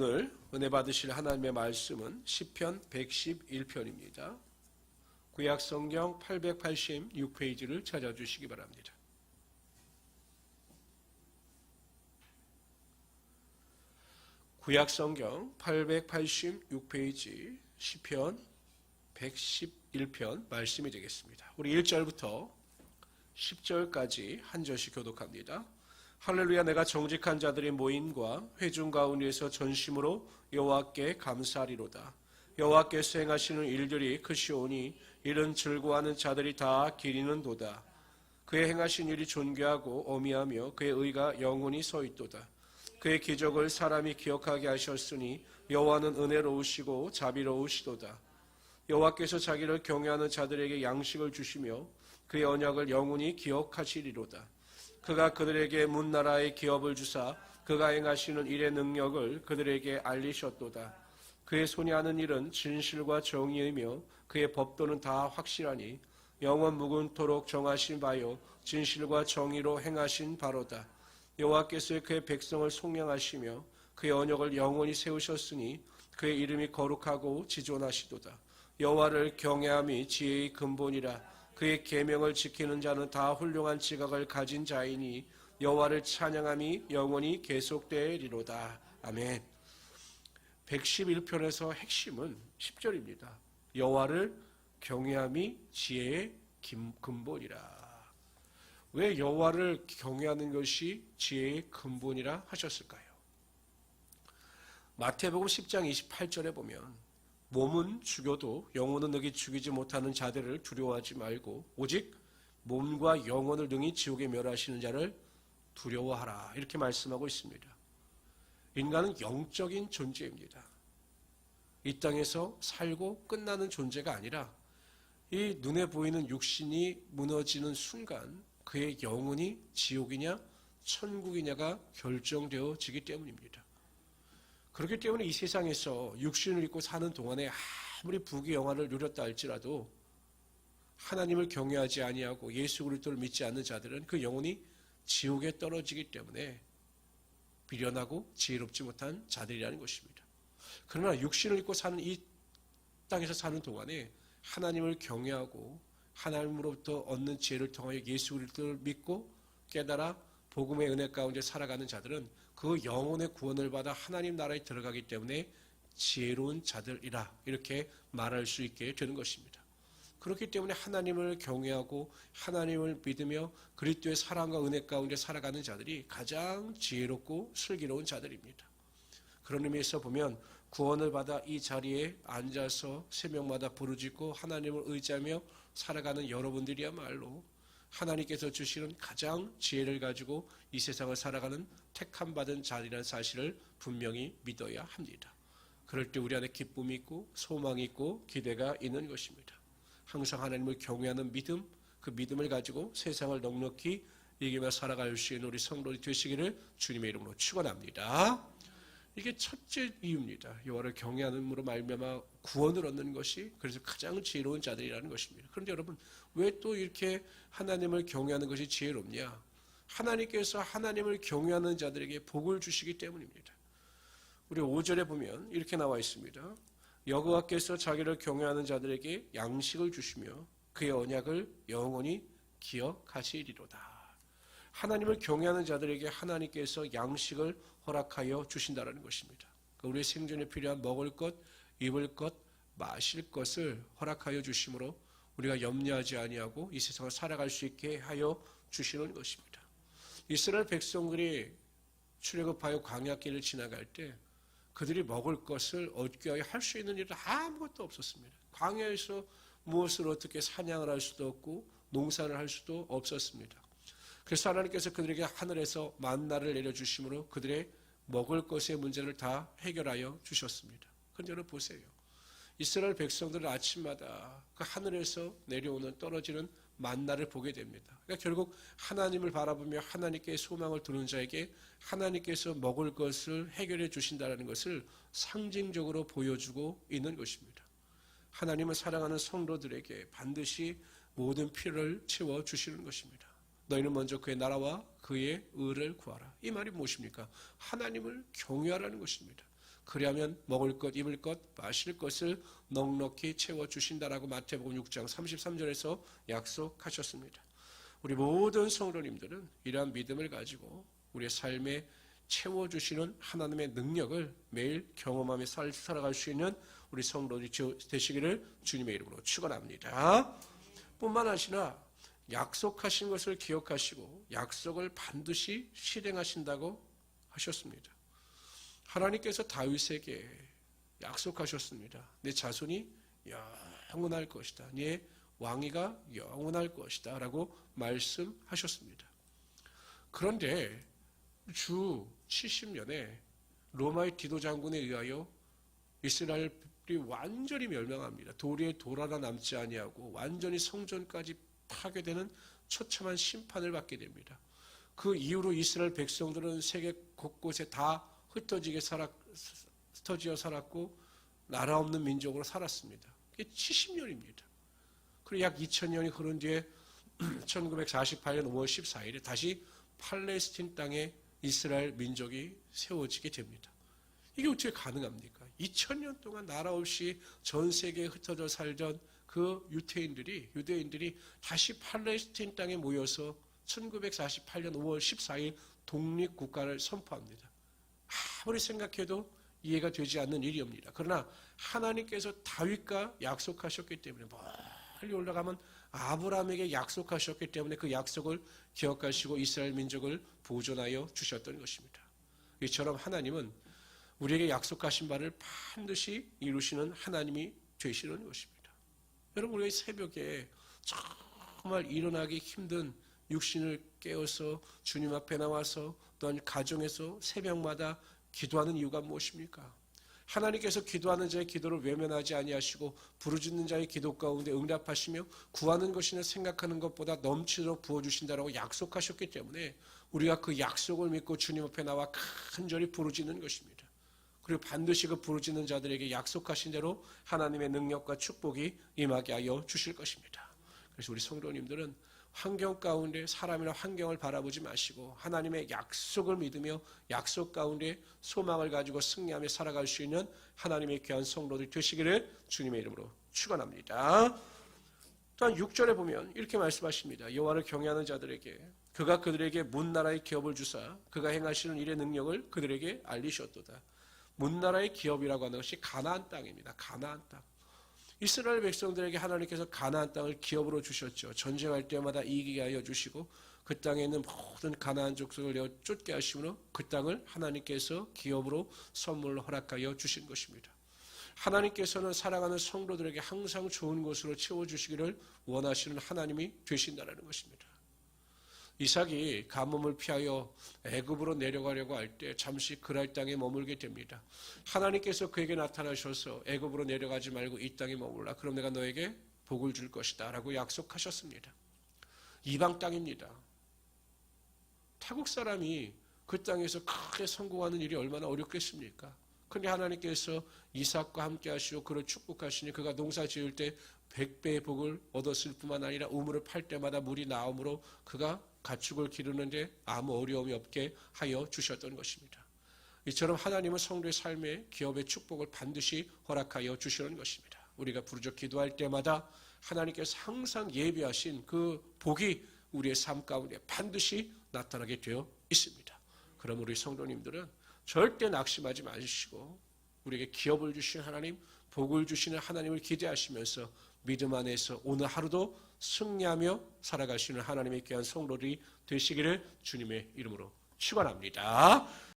오늘 은혜 받으실 하나님의 말씀은 시편 111편입니다. 구약성경 886페이지를 찾아주시기 바랍니다. 구약성경 886페이지 시편 111편 말씀이 되겠습니다. 우리 1절부터 10절까지 한 절씩 교독합니다. 할렐루야. 내가 정직한 자들의 모임과 회중 가운데에서 전심으로 여호와께 감사하리로다. 여호와께서 행하시는 일들이 크시오니 이는 즐거워하는 자들이 다 기리는도다. 그의 행하신 일이 존귀하고 어미하며 그의 의가 영원히 서있도다. 그의 기적을 사람이 기억하게 하셨으니 여호와는 은혜로우시고 자비로우시도다. 여호와께서 자기를 경외하는 자들에게 양식을 주시며 그의 언약을 영원히 기억하시리로다. 그가 그들에게 문나라의 기업을 주사 그가 행하시는 일의 능력을 그들에게 알리셨도다. 그의 손이 하는 일은 진실과 정의이며 그의 법도는 다 확실하니 영원 무궁토록 정하신 바요 진실과 정의로 행하신 바로다. 여호와께서 그의 백성을 속량하시며 그의 언약을 영원히 세우셨으니 그의 이름이 거룩하고 지존하시도다. 여호와를 경외함이 지혜의 근본이라. 그의 계명을 지키는 자는 다 훌륭한 지각을 가진 자이니 여호와를 찬양함이 영원히 계속되리로다. 아멘. 111편에서 핵심은 10절입니다. 여호와를 경외함이 지혜의 근본이라. 왜 여호와를 경외하는 것이 지혜의 근본이라 하셨을까요? 마태복음 10장 28절에 보면 몸은 죽여도 영혼은 능히 죽이지 못하는 자들을 두려워하지 말고 오직 몸과 영혼을 능히 지옥에 멸하시는 자를 두려워하라. 이렇게 말씀하고 있습니다. 인간은 영적인 존재입니다. 이 땅에서 살고 끝나는 존재가 아니라 이 눈에 보이는 육신이 무너지는 순간 그의 영혼이 지옥이냐 천국이냐가 결정되어지기 때문입니다. 그렇기 때문에 이 세상에서 육신을 입고 사는 동안에 아무리 부귀 영화를 누렸다 할지라도 하나님을 경외하지 아니하고 예수 그리스도를 믿지 않는 자들은 그 영혼이 지옥에 떨어지기 때문에 미련하고 지혜롭지 못한 자들이라는 것입니다. 그러나 육신을 입고 사는 이 땅에서 사는 동안에 하나님을 경외하고 하나님으로부터 얻는 지혜를 통하여 예수 그리스도를 믿고 깨달아 복음의 은혜 가운데 살아가는 자들은 그 영혼의 구원을 받아 하나님 나라에 들어가기 때문에 지혜로운 자들이라 이렇게 말할 수 있게 되는 것입니다. 그렇기 때문에 하나님을 경외하고 하나님을 믿으며 그리스도의 사랑과 은혜 가운데 살아가는 자들이 가장 지혜롭고 슬기로운 자들입니다. 그런 의미에서 보면 구원을 받아 이 자리에 앉아서 새벽마다 부르짖고 하나님을 의지하며 살아가는 여러분들이야말로 하나님께서 주시는 가장 지혜를 가지고 이 세상을 살아가는 택함받은 자리라는 사실을 분명히 믿어야 합니다. 그럴 때 우리 안에 기쁨이 있고 소망이 있고 기대가 있는 것입니다. 항상 하나님을 경외하는 믿음, 그 믿음을 가지고 세상을 넉넉히 이기며 살아갈 수 있는 우리 성도들이 되시기를 주님의 이름으로 축원합니다. 이게 첫째 이유입니다. 여호와를 경외함으로 말미암아 구원을 얻는 것이 그래서 가장 지혜로운 자들이라는 것입니다. 그런데 여러분 왜 또 이렇게 하나님을 경외하는 것이 지혜롭냐? 하나님께서 하나님을 경외하는 자들에게 복을 주시기 때문입니다. 우리 5절에 보면 이렇게 나와 있습니다. 여호와께서 자기를 경외하는 자들에게 양식을 주시며 그의 언약을 영원히 기억하시리로다. 하나님을 경외하는 자들에게 하나님께서 양식을 허락하여 주신다는 것입니다. 우리의 생존에 필요한 먹을 것, 입을 것, 마실 것을 허락하여 주심으로 우리가 염려하지 아니하고 이 세상을 살아갈 수 있게 하여 주시는 것입니다. 이스라엘 백성들이 출애굽하여 광야길을 지나갈 때 그들이 먹을 것을 얻기 위하여 할 수 있는 일은 아무것도 없었습니다. 광야에서 무엇을 어떻게 사냥을 할 수도 없고 농사를 할 수도 없었습니다. 그래서 하나님께서 그들에게 하늘에서 만나를 내려주심으로 그들의 먹을 것의 문제를 다 해결하여 주셨습니다. 그런데 여러분 보세요. 이스라엘 백성들은 아침마다 그 하늘에서 내려오는 떨어지는 만나를 보게 됩니다. 그러니까 결국 하나님을 바라보며 하나님께 소망을 두는 자에게 하나님께서 먹을 것을 해결해 주신다는 것을 상징적으로 보여주고 있는 것입니다. 하나님을 사랑하는 성도들에게 반드시 모든 필요를 채워주시는 것입니다. 너희는 먼저 그의 나라와 그의 의를 구하라. 이 말이 무엇입니까? 하나님을 경외하라는 것입니다. 그리하면 먹을 것, 입을 것, 마실 것을 넉넉히 채워주신다라고 마태복음 6장 33절에서 약속하셨습니다. 우리 모든 성도님들은 이러한 믿음을 가지고 우리의 삶에 채워주시는 하나님의 능력을 매일 경험하며 살아갈 수 있는 우리 성도들이 되시기를 주님의 이름으로 축원합니다. 뿐만 아니라 약속하신 것을 기억하시고 약속을 반드시 실행하신다고 하셨습니다. 하나님께서 다윗에게 약속하셨습니다. 내 자손이 영원할 것이다. 네 왕위가 영원할 것이다 라고 말씀하셨습니다. 그런데 주 70년에 로마의 디도 장군에 의하여 이스라엘이 완전히 멸망합니다. 도리에 돌 하나 남지 아니하고 완전히 성전까지 파괴되는 처참한 심판을 받게 됩니다. 그 이후로 이스라엘 백성들은 세계 곳곳에 다 흩어지어 살았고 나라 없는 민족으로 살았습니다. 그게 70년입니다. 그리고 약 2000년이 흐른 뒤에 1948년 5월 14일에 다시 팔레스틴 땅에 이스라엘 민족이 세워지게 됩니다. 이게 어떻게 가능합니까? 2000년 동안 나라 없이 전 세계에 흩어져 살던 그 유대인들이 다시 팔레스틴 땅에 모여서 1948년 5월 14일 독립국가를 선포합니다. 아무리 생각해도 이해가 되지 않는 일이옵니다. 그러나 하나님께서 다윗과 약속하셨기 때문에 멀리 올라가면 아브라함에게 약속하셨기 때문에 그 약속을 기억하시고 이스라엘 민족을 보존하여 주셨던 것입니다. 이처럼 하나님은 우리에게 약속하신 바를 반드시 이루시는 하나님이 되시는 것입니다. 여러분, 우리가 새벽에 정말 일어나기 힘든 육신을 깨어서 주님 앞에 나와서 또한 가정에서 새벽마다 기도하는 이유가 무엇입니까? 하나님께서 기도하는 자의 기도를 외면하지 아니하시고 부르짖는 자의 기도 가운데 응답하시며 구하는 것이나 생각하는 것보다 넘치도록 부어주신다라고 약속하셨기 때문에 우리가 그 약속을 믿고 주님 앞에 나와 간절히 부르짖는 것입니다. 그리고 반드시 그 부르짖는 자들에게 약속하신 대로 하나님의 능력과 축복이 임하게 하여 주실 것입니다. 그래서 우리 성도님들은 환경 가운데 사람이나 환경을 바라보지 마시고 하나님의 약속을 믿으며 약속 가운데 소망을 가지고 승리하며 살아갈 수 있는 하나님의 귀한 성도들 되시기를 주님의 이름으로 축원합니다. 또한 6절에 보면 이렇게 말씀하십니다. 여호와를 경외하는 자들에게 그가 그들에게 문나라의 기업을 주사 그가 행하시는 일의 능력을 그들에게 알리셨도다. 문나라의 기업이라고 하는 것이 가나안 땅입니다. 가나안 땅. 이스라엘 백성들에게 하나님께서 가나안 땅을 기업으로 주셨죠. 전쟁할 때마다 이기게 하여 주시고 그 땅에 있는 모든 가나안 족속을 쫓게 하시므로 그 땅을 하나님께서 기업으로 선물로 허락하여 주신 것입니다. 하나님께서는 사랑하는 성도들에게 항상 좋은 것으로 채워주시기를 원하시는 하나님이 되신다는 것입니다. 이삭이 가뭄을 피하여 애굽으로 내려가려고 할 때 잠시 그랄 땅에 머물게 됩니다. 하나님께서 그에게 나타나셔서 애굽으로 내려가지 말고 이 땅에 머물라. 그럼 내가 너에게 복을 줄 것이다 라고 약속하셨습니다. 이방 땅입니다. 타국 사람이 그 땅에서 크게 성공하는 일이 얼마나 어렵겠습니까? 그런데 하나님께서 이삭과 함께 하시고 그를 축복하시니 그가 농사 지을 때 100배의 복을 얻었을 뿐만 아니라 우물을 팔 때마다 물이 나오므로 그가 가축을 기르는데 아무 어려움이 없게 하여 주셨던 것입니다. 이처럼 하나님은 성도의 삶에 기업의 축복을 반드시 허락하여 주시는 것입니다. 우리가 부르짖어 기도할 때마다 하나님께서 항상 예비하신 그 복이 우리의 삶 가운데 반드시 나타나게 되어 있습니다. 그럼 우리 성도님들은 절대 낙심하지 마시고 우리에게 기업을 주시는 하나님, 복을 주시는 하나님을 기대하시면서 믿음 안에서 오늘 하루도 승리하며 살아가시는 하나님의 귀한 성도들이 되시기를 주님의 이름으로 축원합니다.